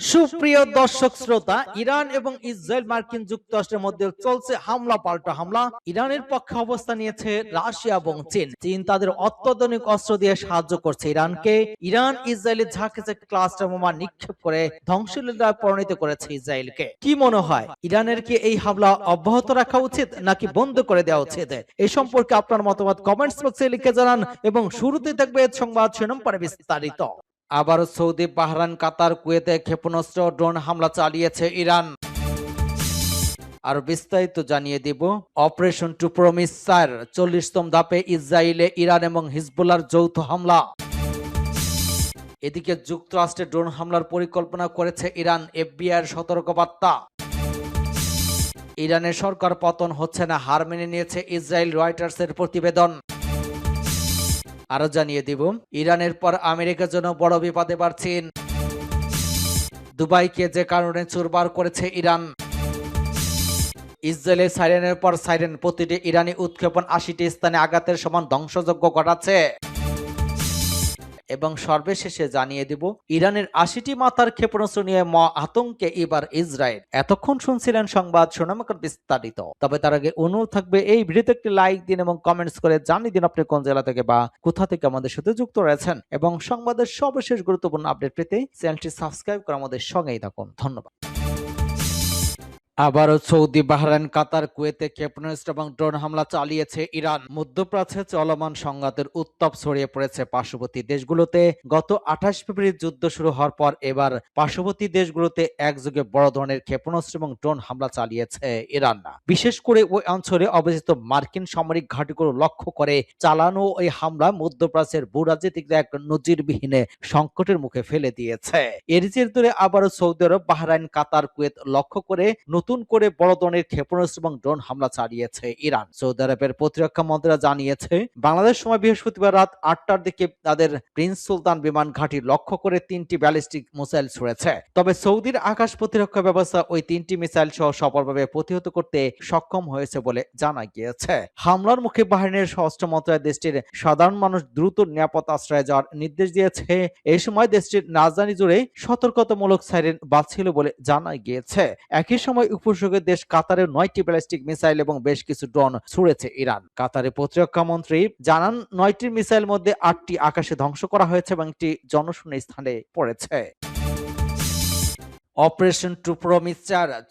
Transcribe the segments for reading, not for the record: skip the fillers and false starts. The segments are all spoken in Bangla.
সুপ্রিয় দর্শক শ্রোতা, ইরান এবং ইসরায়েল মার্কিন যুক্তরাষ্ট্রের মধ্যে চলছে হামলা পাল্টা হামলা। ইরানের পক্ষে অবস্থান নিয়েছে রাশিয়া এবং চীন। চীন তাদের অত্যাধুনিক অস্ত্র দিয়ে সাহায্য করছে ইরানকে। ইরান ইসরায়েলের ঝাঁকে ক্লাস্টার বোমা নিক্ষেপ করে ধ্বংসলীলায় পরিণত করেছে ইসরায়েলকে। কি মনে হয়, ইরানের কি এই হামলা অব্যাহত রাখা উচিত নাকি বন্ধ করে দেওয়া উচিত? এই সম্পর্কে আপনার মতামত কমেন্টস বক্সে লিখে জানান এবং শুরুতে থাকবে সংবাদ শিরোনাম পরে বিস্তারিত। আবারও সৌদি, বাহরাইন, কাতার, কুয়েতে ক্ষেপণাস্ত্র ড্রোন হামলা চালিয়েছে ইরান। আর বিস্তারিত জানিয়ে দিব। অপারেশন টু প্রমিস 40তম ধাপে ইসরায়েলে ইরান এবং হিজবুল্লাহর যৌথ হামলা। এদিকে যুক্তরাষ্ট্রে ড্রোন হামলার পরিকল্পনা করেছে ইরান, এফবিআইয়ের সতর্কবার্তা। ইরানের সরকার পতন হচ্ছে না, হার মেনে নিয়েছে ইসরায়েল, রয়টার্সের প্রতিবেদন। আরো জানিয়ে দিব, ইরানের পর আমেরিকার জন্য বড় বিপদে এবার চীন। দুবাইকে যে কারণে চুরমার করেছে ইরান। ইসরায়েলের সাইরেনের পর সাইরেন, প্রতিটি ইরানি উৎক্ষেপণ ৮০টি স্থানে আঘাতের সমান ধ্বংসযজ্ঞ ঘটাচ্ছে। এবং সর্বশেষে জানিয়ে দিব, ইরানের ৮০টি মাথার ক্ষেপণাস্ত্র নিয়ে আতঙ্কে এবার ইসরায়েল। এতক্ষণ শুনছিলেন সংবাদ শিরোনাম বিস্তারিত। তবে তার আগে অনুরোধ থাকবে, এই ভিডিওতে একটি লাইক দিন এবং কমেন্টস করে জানিয়ে দিন আপনি কোন জেলা থেকে বা কোথা থেকে আমাদের সাথে যুক্ত রয়েছেন, এবং সংবাদের সর্বশেষ গুরুত্বপূর্ণ আপডেট পেতে চ্যানেলটি সাবস্ক্রাইব করে আমাদের সঙ্গেই থাকুন। ধন্যবাদ। আবারও সৌদি, বাহরাইন, কাতার, কুয়েতে ক্ষেপণাস্ত্র এবং ড্রোন হামলা চালিয়েছে ইরান। মধ্যপ্রাচ্যে চলমান সংঘাতের উত্তাপ ছড়িয়ে পড়েছে পার্শ্ববর্তী দেশগুলোতে। গত ২৮ ফেব্রুয়ারি যুদ্ধ শুরু হওয়ার পর এবার পার্শ্ববর্তী দেশগুলোতে একযোগে বড় ধরনের ক্ষেপণাস্ত্র এবং ড্রোন হামলা চালিয়েছে ইরান। বিশেষ করে ওই অঞ্চলে অবস্থিত মার্কিন সামরিক ঘাঁটিগুলো লক্ষ্য করে চালানো এই হামলা মধ্যপ্রাচ্যের ভূরাজনীতিকদের এক নজিরবিহীন সংকটের মুখে ফেলে দিয়েছে। এর জের ধরে আবারও সৌদি আরব, বাহরাইন, কাতার, কুয়েত লক্ষ্য করে নতুন করে বড় ধরনের ক্ষেপণাস্ত্র এবং ড্রোন হামলা চালিয়েছে ইরান। সৌদি আরবের প্রতিরক্ষা মন্ত্রীরা জানিয়েছে, বাংলাদেশ সময় বৃহস্পতিবার রাত ৮টার দিকে তাদের প্রিন্স সুলতান বিমান ঘাঁটি লক্ষ্য করে ৩টি ব্যালিস্টিক মিসাইল ছুড়েছে। তবে সৌদির আকাশ প্রতিরক্ষা ব্যবস্থা ওই ৩টি মিসাইল সহ সফলভাবে প্রতিহত করতে সক্ষম হয়েছে বলে জানা গিয়েছে। হামলার মুখে বাহরাইনের স্বরাষ্ট্র মন্ত্রণালয় দেশটির সাধারণ মানুষ দ্রুত নিরাপদ আশ্রয়ে যাওয়ার নির্দেশ দিয়েছে। এই সময় দেশটির রাজধানী জুড়ে সতর্কতামূলক সাইরেন বাজছিল বলে জানা গিয়েছে। একই সময় উপসাগরীয় দেশ কাতারের ৯টি ব্যালিস্টিক মিসাইল এবং বেশ কিছু ড্রোন ছুড়েছে ইরান। কাতারের প্রতিরক্ষা মন্ত্রী জানান, ৯টির মিসাইল মধ্যে ৮টি আকাশে ধ্বংস করা হয়েছে এবং একটি জনশূন্য স্থানে পড়েছে। অপারেশন টু প্রমিস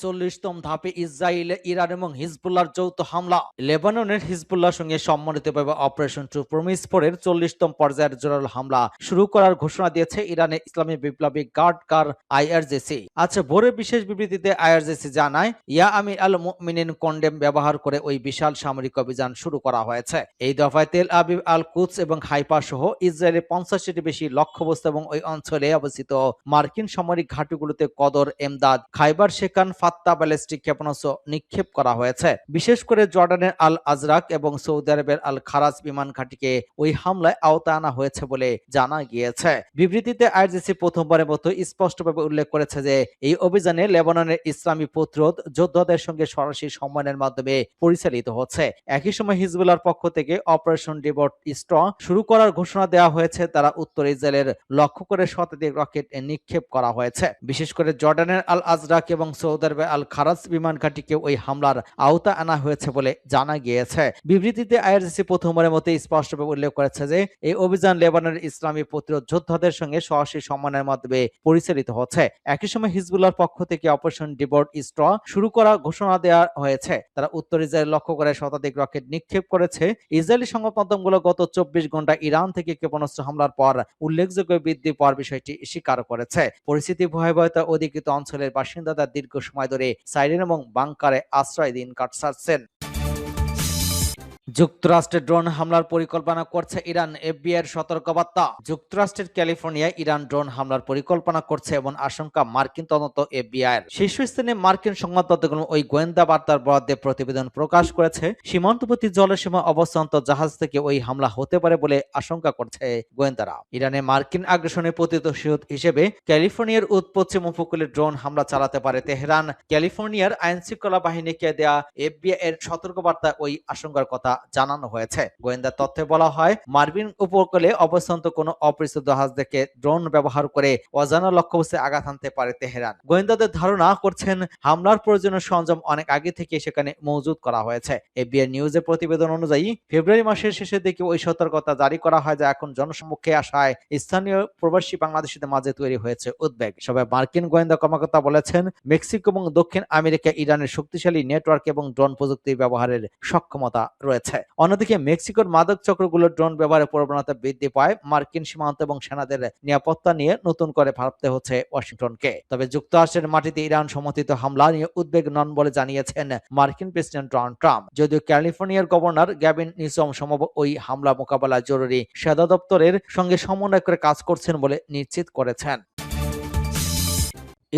৪০তম ধাপে ইসরায়েলে ইরান এবং হিজবুল্লাহর যৌথ হামলা। লেবাননের হিজবুল্লাহর সঙ্গে সম্মানিতভাবে অপারেশন টু প্রমিস ৪-এর ৪০তম পর্যায়ের জোরালো হামলা শুরু করার ঘোষণা দিয়েছে ইরানের ইসলামী বিপ্লবী গার্ড কার আইআরজিসি। আচ্ছা, ভোরের বিশেষ বিবৃতিতে আইআরজিসি জানায়, ইয়া আমির আল মুমিনিন কন্ডেম ব্যবহার করে ওই বিশাল সামরিক অভিযান শুরু করা হয়েছে। এই দফায় তেল আবিব, আল কুদস এবং হাইফা সহ ইসরায়েলের ৫০টির বেশি লক্ষ্যবস্তু এবং ওই অঞ্চলে অবস্থিত মার্কিন সামরিক ঘাঁটিগুলোতে কদর, এমদাদ, খাইবার শেখান, ফাত্তা ব্যালিস্টিক ক্ষেপণাস্ত্র নিক্ষেপ করা হয়েছে। বিশেষ করে জর্ডানের আল আজরাক এবং সৌদি আরবের আল খারাজ বিমান ঘাঁটিকে ওই হামলায় আওতায় আনা হয়েছে বলে জানা গিয়েছে। বিবৃতিতে আইআরজিসি প্রথমবারের মতো স্পষ্টভাবে উল্লেখ করেছে যে এই অভিযানে লেবাননের ইসলামী প্রতিরোধ যোদ্ধাদের সঙ্গে সরাসরি সম্মানের মাধ্যমে পরিচালিত হচ্ছে। একই সময় হিজবুল্লাহর পক্ষ থেকে অপারেশন ডিভোট স্ট্র শুরু করার ঘোষণা দেওয়া হয়েছে। তারা উত্তর ইসরায়েলের লক্ষ্য করে শতাধিক রকেট নিক্ষেপ করা হয়েছে। বিশেষ করে জর্ডানের আল আজরাক এবং সৌদি আরবের আল খারাজ বিমান ঘাঁটিকে ওই হামলার আওতা আনা হয়েছে বলে জানা গিয়েছে। বিবৃতিতে আইআরজিসি প্রথমবারের মতো স্পষ্টভাবে উল্লেখ করেছে যে এই অভিযান লেবাননের ইসলামী প্রতিরোধ যোদ্ধাদের সঙ্গে সরাসরি সম্মানের মাধ্যমে পরিচালিত হচ্ছে। একই সময় হিজবুল্লাহর পক্ষ থেকে অপারেশন ডিভোট স্ট্র শুরু করার ঘোষণা দেওয়া হয়েছে। তারা উত্তর ইসরায়েল লক্ষ্য করে শতাধিক রকেট নিক্ষেপ করেছে। ইসরায়েলি সংবাদ মাধ্যমগুলো গত ২৪ ঘন্টা ইরান থেকে ক্ষেপণাস্ত্র হামলার পর উল্লেখযোগ্য বৃদ্ধি পাওয়ার বিষয়টি স্বীকার করেছে। পরিস্থিতি ভয়াবহতা অধিকৃত অঞ্চলের বাসিন্দারা দীর্ঘ সময় ধরে সাইরেন এবং বাংকারে আশ্রয় দিন কাটাচ্ছেন। যুক্তরাষ্ট্রের ড্রোন হামলার পরিকল্পনা করছে ইরান, এফবিআইয়ের সতর্কবার্তা। যুক্তরাষ্ট্রের ক্যালিফোর্নিয়ায় ইরান ড্রোন হামলার পরিকল্পনা করছে এমন আশঙ্কা মার্কিন তদন্ত এফবিআইয়ের। শীর্ষস্থানে মার্কিন সংবাদপত্রগুলো ওই গোয়েন্দা বার্তার বরাদ্দে প্রতিবেদন প্রকাশ করেছে। সীমান্তবর্তী জলসীমা অবস্থান্ত জাহাজ থেকে ওই হামলা হতে পারে বলে আশঙ্কা করছে গোয়েন্দারা। ইরানে মার্কিন আগ্রাসনের প্রতিশোধ হিসেবে ক্যালিফোর্নিয়ার পশ্চিম উপকূলে ড্রোন হামলা চালাতে পারে তেহরান। ক্যালিফোর্নিয়ার আইনশৃঙ্খলা বাহিনীকে দেয়া এফবিআই এর সতর্কবার্তা ওই আশঙ্কার কথা জানানো হয়েছে। গোয়েন্দা তথ্যে বলা হয়, মার্কিন উপকূলে অবস্থান্ত কোনো অপরিচিত জাহাজ থেকে ড্রোন ব্যবহার করে অজানা লক্ষ্যবস্তুতে আঘাত হানতে পারে তেহরান। গোয়েন্দাদের ধারণা করছেন হামলার প্রয়োজনীয় সরঞ্জাম অনেক আগে থেকে সেখানে মজুত করা হয়েছে। এবিএন নিউজের প্রতিবেদন অনুযায়ী ফেব্রুয়ারি মাসের শেষের দিকে ওই সতর্কতা জারি করা হয়, যা এখন জনসম্মুখে আসায় স্থানীয় প্রবাসী বাংলাদেশিদের মাঝে তৈরি হয়েছে উদ্বেগ। সবাই মার্কিন গোয়েন্দা কর্মকর্তা বলেছেন, মেক্সিকো এবং দক্ষিণ আমেরিকা ইরানের শক্তিশালী নেটওয়ার্ক এবং ড্রোন প্রযুক্তি ব্যবহারের সক্ষমতা রয়েছে। অন্যদিকে মেক্সিকোর মাদক চক্রগুলোর ড্রোন ব্যবহারের প্রবণতা বৃদ্ধি পায় মার্কিন সীমান্ত এবং সেনাদের নিরাপত্তা নিয়ে নতুন করে ভাবতে হচ্ছে ওয়াশিংটনকে। তবে যুক্তরাষ্ট্রের মাটিতে ইরান সমর্থিত হামলা নিয়ে উদ্বেগ নন বলে জানিয়েছেন মার্কিন প্রেসিডেন্ট ডোনাল্ড ট্রাম্প। যদিও ক্যালিফোর্নিয়ার গভর্নর গ্যাভিন নিউসম সম্ভবত ওই হামলা মোকাবেলায় জরুরি সেনা দপ্তরের সঙ্গে সমন্বয় করে কাজ করছেন বলে নিশ্চিত করেছেন।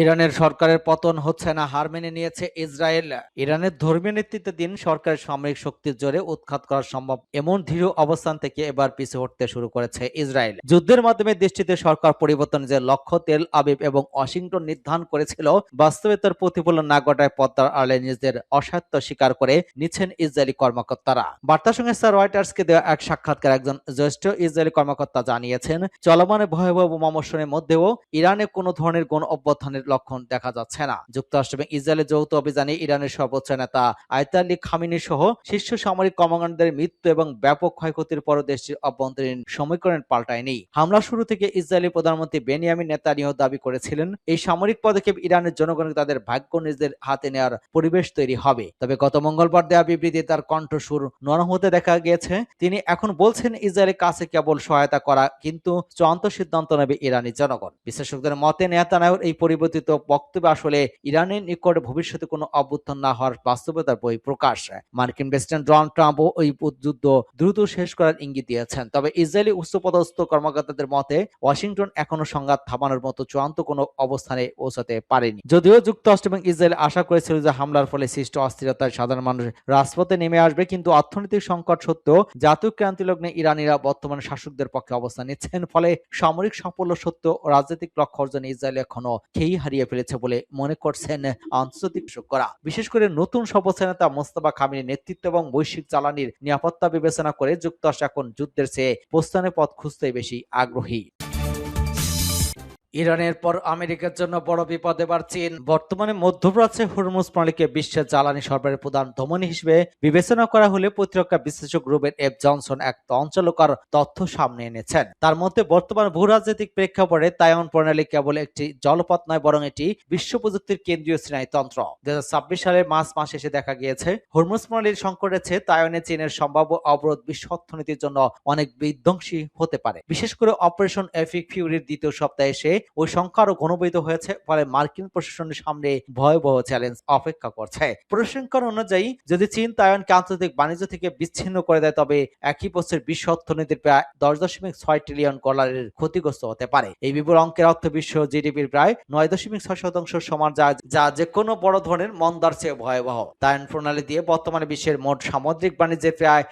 ইরানের সরকারের পতন হচ্ছে না, হার মেনে নিয়েছে ইসরায়েল। ইরানের ধর্মীয় নেতৃত্বাধীন সরকারের সামরিক শক্তির জোরে উৎখাত করা সম্ভব এমন দৃঢ় অবস্থান থেকে এবার পিছু হটতে শুরু করেছে ইসরায়েল। যুদ্ধের মাধ্যমে দেশটিতে সরকার পরিবর্তন যে লক্ষ্য তেল আবিব এবং ওয়াশিংটন নির্ধারণ করেছিল, বাস্তবে তার প্রতিফলন না ঘটায় পদ্মার আড়ালে নিজেদের অসাধ্য স্বীকার করে নিচ্ছেন ইসরায়েলি কর্মকর্তারা। বার্তা সংস্থা রয়টার্সকে দেওয়া এক সাক্ষাৎকার একজন জ্যেষ্ঠ ইসরায়েলি কর্মকর্তা জানিয়েছেন, চলমান ভয়াবহ বোমাবর্ষণের মধ্যেও ইরানে কোনো ধরনের গণ অভ্যুত্থানের লক্ষণ দেখা যাচ্ছে না। যুক্তরাষ্ট্র এবং ইসরায়েলের যৌথ অভিযানে ইরানের সর্বোচ্চ নেতা আয়াতুল্লাহ খামেনি সহ শীর্ষ সামরিক কর্মকর্তাদের মৃত্যু এবং ব্যাপক ক্ষয়ক্ষতির পরও দেশটির অভ্যন্তরীণ সমীকরণ পাল্টায়নি। হামলা শুরু থেকে ইসরায়েলি প্রধানমন্ত্রী বেনিয়ামিন নেতানিয়াহু দাবি করেছিলেন, এই সামরিক পদক্ষেপ ইরানের জনগণকে তাদের ভাগ্য নিজেদের হাতে নেওয়ার পরিবেশ তৈরি হবে। তবে গত মঙ্গলবার দেওয়া বিবৃতি তার কণ্ঠস্বর নরম হতে দেখা গিয়েছে। তিনি এখন বলছেন, ইসরায়েলের কাছে কেবল সহায়তা করা, কিন্তু চূড়ান্ত সিদ্ধান্ত নেবে ইরানি জনগণ। বিশেষজ্ঞদের মতে নেতানিয়াহুর এই পরিবর্তিত বক্তব্য আসলে ইরানের নিকট ভবিষ্যতে কোনো অভ্যুত্থান না হওয়ার বাস্তবতার বহিঃপ্রকাশ। মার্কিন প্রেসিডেন্ট ডোনাল্ড ট্রাম্পও ওই যুদ্ধ দ্রুত শেষ করার ইঙ্গিত দিয়েছেন। তবে ইসরায়েলি উচ্চপদস্থ কর্মকর্তাদের মতে ওয়াশিংটন এখনো সংঘাত থামানোর মতো চূড়ান্ত কোনো অবস্থানে পৌঁছাতে পারেনি। যদিও যুক্তরাষ্ট্র এবং ইসরায়েল আশা করেছিল যে হামলার ফলে সৃষ্ট অস্থিরতায় সাধারণ মানুষ রাজপথে নেমে আসবে, কিন্তু অর্থনৈতিক সংকট সত্ত্বেও জাতীয় ক্রান্তি লগ্নে ইরানিরা বর্তমান শাসকদের পক্ষে অবস্থান নিচ্ছেন। ফলে সামরিক সাফল্য সত্ত্বেও রাজনৈতিক লক্ষ্য অর্জনে ইসরায়েল এখনো খেই হারিয়ে ফেলেছে বলে মনে করছেন আন্তর্জাতিক বিশেষজ্ঞরা। বিশেষ করে নতুন সর্বোচ্চ নেতা মোস্তফা খামেনির নেতৃত্ব এবং বৈশ্বিক জ্বালানির নিরাপত্তা বিবেচনা করে যুক্তরাষ্ট্র এখন যুদ্ধের চেয়ে প্রস্থানের পথ খুঁজতেই বেশি আগ্রহী। ইরানের পর আমেরিকার জন্য বড় বিপদ এবার চীন। বর্তমানে মধ্যপ্রাচ্যে হরমুজ প্রণালীকে বিশ্বের জ্বালানি সরবরাহের প্রধান ধমনী হিসেবে বিবেচনা করা হলে প্রতিরক্ষা বিশ্লেষক রুবেন এফ জনসন এক চাঞ্চল্যকর তথ্য সামনে এনেছেন। তার মধ্যে বর্তমান ভূরাজনৈতিক প্রেক্ষাপটে তাইওয়ান প্রণালী কেবল একটি জলপথ নয়, বরং এটি বিশ্ব প্রযুক্তির কেন্দ্রীয় স্নায়ুতন্ত্র। 2026 সালের মার্চ মাসে এসে দেখা গিয়েছে, হরমুজ প্রণালীর সংকটের চেয়ে তাইওয়ানে চীনের সম্ভাব্য অবরোধ বিশ্ব অর্থনীতির জন্য অনেক বিধ্বংসী হতে পারে। বিশেষ করে অপারেশন এপিক ফিউরির দ্বিতীয় সপ্তাহে এসে ওই সংখ্যা আরো ঘনীভূত হয়েছে। ফলে মার্কিন প্রশাসনের সামনে ভয়াবহ চ্যালেঞ্জ অপেক্ষা করছে। পরিসংখ্যান অনুযায়ী যদি চীন তাইওয়ানকে আন্তর্জাতিক বাণিজ্য থেকে বিচ্ছিন্ন করে দেয়, তবে একই বছর বিশ্ব অর্থনীতির প্রায় 10.6 ট্রিলিয়ন ডলারের ক্ষতিগ্রস্ত হতে পারে। এই বিপুল অঙ্কের অর্থ বিশ্ব জিডিপির প্রায় 9.6% সমান, যা যে কোনো বড় ধরনের মন্দার চেয়ে ভয়াবহ। তাইওয়ান প্রণালী দিয়ে বর্তমানে বিশ্বের মোট সামুদ্রিক বাণিজ্যের প্রায়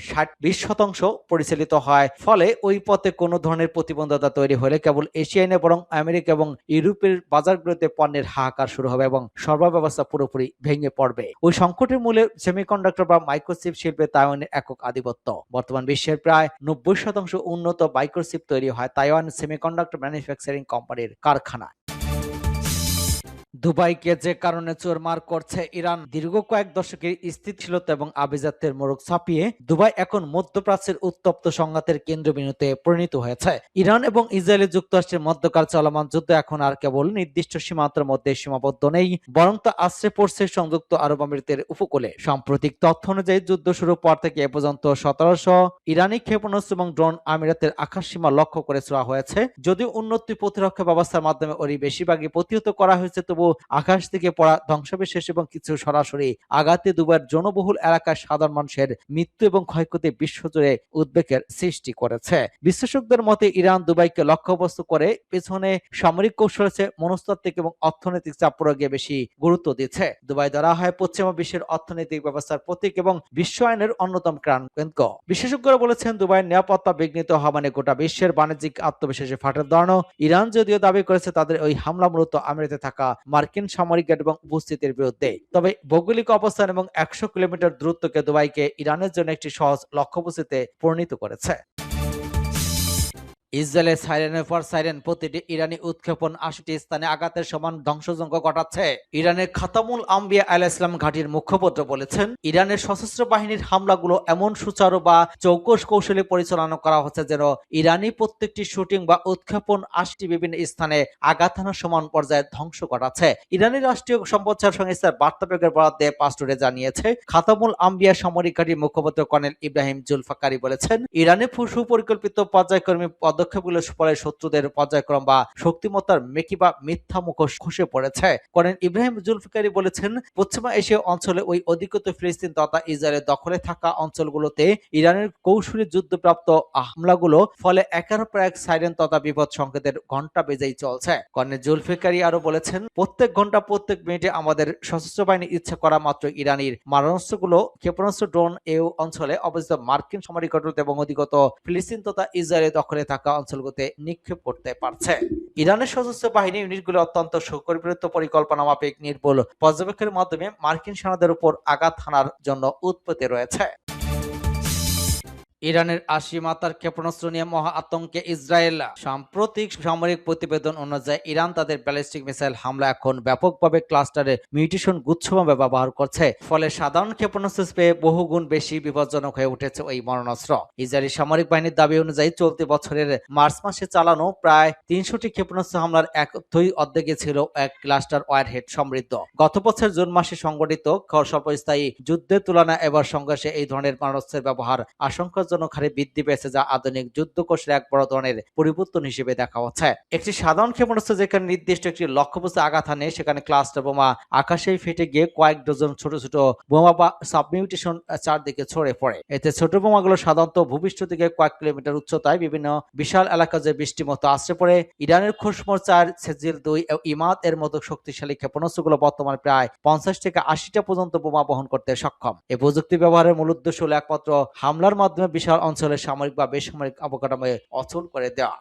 20% পরিচালিত হয়। ফলে ওই পথে কোনো ধরনের প্রতিবন্ধকতা তৈরি হলে কেবল এশিয়ায় নয়, বরং আমেরিকা এবং ইউরোপের বাজারগুলোতে পণ্যের হাহাকার শুরু হবে এবং সরবরাহ ব্যবস্থা পুরোপুরি ভেঙে পড়বে। ওই সংকটের মূলে সেমিকন্ডাক্টর বা মাইক্রোচিপ শিল্পে তাইওয়ানের একক আধিপত্য। বর্তমান বিশ্বের প্রায় 90% উন্নত মাইক্রোচিপ তৈরি হয় তাইওয়ান সেমিকন্ডাক্টর ম্যানুফ্যাকচারিং কোম্পানির কারখানায়। দুবাইকে যে কারণে চোরমার করছে ইরান। দীর্ঘ কয়েক দশকের স্থিতিশীলতা এবং আভিজাত্যের মোড়ক ছাপিয়ে দুবাই এখন মধ্যপ্রাচ্যের উত্তপ্ত সংঘাতের কেন্দ্রবিন্দুতে পরিণত হয়েছে। ইরান এবং ইসরায়েল যুক্তরাষ্ট্রের মধ্যকার চলমান যুদ্ধ এখন আর কেবল নির্দিষ্ট সীমান্তের মধ্যে সীমাবদ্ধ নেই, বরং তা আশ্রয় পড়ছে সংযুক্ত আরব আমিরাতের উপকূলে। সাম্প্রতিক তথ্য অনুযায়ী যুদ্ধ শুরুর পর থেকে এ পর্যন্ত 1700 ইরানি ক্ষেপণাস্ত্র এবং ড্রোন আমিরাতের আকাশ সীমা লক্ষ্য করে ছোড়া হয়েছে। যদিও উন্নত প্রতিরক্ষা ব্যবস্থার মাধ্যমে ওই বেশিরভাগই প্রতিহত করা হয়েছে, তবু আকাশ থেকে পড়া ধ্বংসাবশেষ এবং কিছু সরাসরি আঘাতে দুবাইয়ের জনবহুল এলাকায় সাধারণ মানুষের মৃত্যু এবং ক্ষয়ক্ষতি বিশ্বজুড়ে উদ্বেগের সৃষ্টি করেছে। বিশ্লেষকদের মতে ইরান দুবাইকে লক্ষ্যবস্তু করে পেছনে সামরিক কৌশলের চেয়ে মনস্তাত্ত্বিক এবং অর্থনৈতিক চাপ প্রয়োগে বেশি গুরুত্ব দিচ্ছে। দুবাই ধরা হয় পশ্চিমা বিশ্বের অর্থনৈতিক ব্যবস্থার প্রতীক এবং বিশ্ব আইনের অন্যতম কেন্দ্র। বিশেষজ্ঞরা বলেছেন, দুবাইয়ের নিরাপত্তা বিঘ্নিত হওয়া মানে গোটা বিশ্বের বাণিজ্যিক আত্মবিশ্বাসে ফাটল ধরানো। ইরান যদিও দাবি করেছে তাদের ওই হামলা মূলত আমিরাতে থাকা মার্কিন সামরিক ঘাঁটি এবং উপস্থিতির বিরুদ্ধে। তবে ভৌগোলিক অবস্থান এবং 100 কিলোমিটার দূরত্বকে দুবাইকে ইরানের জন্য একটি সহজ লক্ষ্যবস্তুতে পরিণত করেছে। ইসরায়েলের সাইরেনের পর সাইরেন, প্রতিটি ইরানি উৎক্ষেপণ ৮০টি স্থানে আঘাতের সমান ধ্বংসযজ্ঞ ঘটাচ্ছে। ইরানের খাতামুল আম্বিয়া আলাইহিস সালাম ঘাঁটির মুখপাত্র বলেছেন, ইরানের সশস্ত্র বাহিনীর হামলাগুলো এমন সুচারু বা চৌকস কৌশলে পরিচালনা করা হচ্ছে যেন ইরানি প্রত্যেকটি শুটিং বা উৎক্ষেপণ ৮০টি বিভিন্ন স্থানে আঘাত হানার সমান পর্যায়ে ধ্বংস ঘটাচ্ছে। ইরানি রাষ্ট্রীয় সম্প্রচার সংস্থার বার্তা বিভাগের বরাত দিয়ে পাস্টুরে জানিয়েছে, খাতামুল আম্বিয়া সামরিক ঘাঁটির মুখপাত্র কর্নেল ইব্রাহিম জুলফাকারি বলেছেন, ইরানে সুপরিকল্পিত পর্যায়ক্রমে পদক্ষেপগুলোর ফলে শত্রুদের পর্যায়ক্রম বা শক্তিমত্তার মেকি বা মিথ্যা মুখোশ খসে পড়েছে। কর্নেল ইব্রাহিম জুলফিকারি বলেছেন, পশ্চিমা এশীয় অঞ্চলে ওই অধিকৃত ফিলিস্তিন তথা ইসরায়েলের দখলে থাকা অঞ্চলগুলোতে ইরানের কৌশলী যুদ্ধপ্রাপ্ত হামলাগুলো ফলে একের পর এক সাইরেন তথা বিপদ সংকেতের ঘন্টা বেজেই চলছে। কর্নেল জুলফিকারি আরো বলেছেন, প্রত্যেক ঘন্টা প্রত্যেক মিনিটে আমাদের সশস্ত্র বাহিনী ইচ্ছা করা মাত্র ইরানির মারণাস্ত্রগুলো ক্ষেপণাস্ত্র ড্রোন এই অঞ্চলে অবস্থিত মার্কিন সামরিক ঘাঁটি এবং অধিকৃত ফিলিস্তিন তথা ইসরায়েলের দখলে থাকা অঞ্চলগুলোতে নিক্ষেপ করতে পারছে। ইরানের সশস্ত্র বাহিনী ইউনিটগুলো অত্যন্ত সুপরিকল্পিত পরিকল্পনা মাফিক নির্ভুল পর্যবেক্ষণের মাধ্যমে মার্কিন সেনাদের উপর আঘাত হানার জন্য উৎপত্তি রয়েছে। ইরানের ৮০ মাত্রার ক্ষেপণাস্ত্র নিয়ে মহা আতঙ্কে ইসরায়েল। সাম্প্রতিক সামরিক প্রতিবেদন অনুযায়ী ইরান তাদের ব্যালিস্টিক মিসাইল হামলা এখন ব্যাপকভাবে ক্লাস্টারে মিউটেশন গুচ্ছভাবে ব্যবহার করছে, ফলে সাধারণ ক্ষেপণাস্ত্র পেয়ে বহুগুণ বেশি বিপজ্জনক হয়ে উঠেছে ওই মারণাস্ত্র। ইসরায়েলি সামরিক বাহিনীর দাবি অনুযায়ী চলতি বছরের মার্চ মাসে চালানো প্রায় ৩০০টি ক্ষেপণাস্ত্র হামলার অর্ধেকে ছিল এক ক্লাস্টার ওয়ারহেড সমৃদ্ধ। গত বছর জুন মাসে সংগঠিত স্বল্পস্থায়ী যুদ্ধের তুলনায় এবার সংঘর্ষে এই ধরনের মারণাস্ত্রের ব্যবহার আশঙ্কা হারে বৃদ্ধি পেয়েছে, যা আধুনিক যুদ্ধকৌশলের এক বড় ধরনের পরিবর্তন হিসেবে দেখা হচ্ছে। একটি সাধারণ ক্ষেপণাস্ত্র যেখানে নির্দিষ্ট একটি লক্ষ্যবস্তু আঘাত হানে, সেখানে ক্লাস্টার বোমা আকাশে ফেটে গিয়ে কয়েক ডজন ছোট ছোট বোমা বা সাবমিউটেশন চারদিকে ছড়ে পড়ে। এতে ছোট বোমাগুলো সাধারণত ভূপৃষ্ঠ থেকে কয়েক কিলোমিটার উচ্চতায় বিভিন্ন বিশাল এলাকা যে বৃষ্টির মতো আশ্রে পড়ে। ইরানের খোসমোর ৪, সেজিল ২ ও ইমাদ এর মতো শক্তিশালী ক্ষেপণাস্ত্রগুলো বর্তমানে প্রায় ৫০ থেকে ৮০টা পর্যন্ত বোমা বহন করতে সক্ষম। এই প্রযুক্তি ব্যবহারের মূল উদ্দেশ্য হল একমাত্র হামলার মাধ্যমে বিশাল অঞ্চলের সামরিক বা বেসামরিক অবকাঠামো অচল করে দেওয়া।